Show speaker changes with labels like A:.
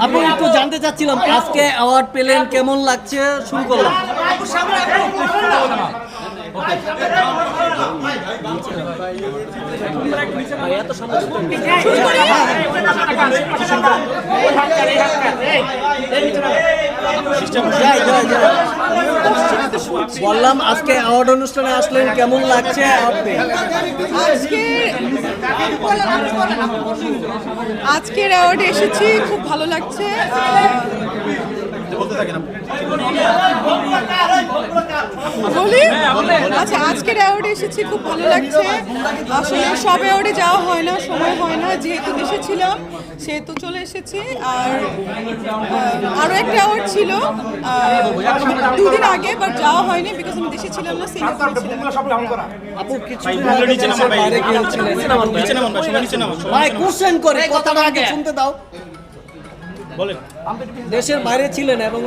A: আপনি একটু জানতে চাচ্ছিলাম আজকে অ্যাওয়ার্ড পেলেন, কেমন লাগছে? শুরু করলাম। বললাম আজকে অ্যাওয়ার্ড অনুষ্ঠানে আসলেন, কেমন লাগছে?
B: আজকের অ্যাওয়ার্ডে এসেছি, খুব ভালো লাগছে। বলি আচ্ছা, আজকের অ্যাওয়ার্ডে এসেছি, খুব ভালো লাগছে। আসলে সব অ্যাওয়ার্ডে যাওয়া হয় না, সময় হয় না, যেহেতু দেশে ছিলাম সেহেতু চলে এসেছি। আর আরও একটা অ্যাওয়ার্ড ছিল 2 দিন আগে, বাট যাওয়া হয়নি বিকজ আমি দেশে ছিলাম না, সিঙ্গাপুরে ছিলাম।
A: আপু কিছু বাইরে গিয়েছিলেন, ভাই কোশ্চেন করে কথাটা আগে শুনতে দাও। দেশের বাইরে ছিলেন এবং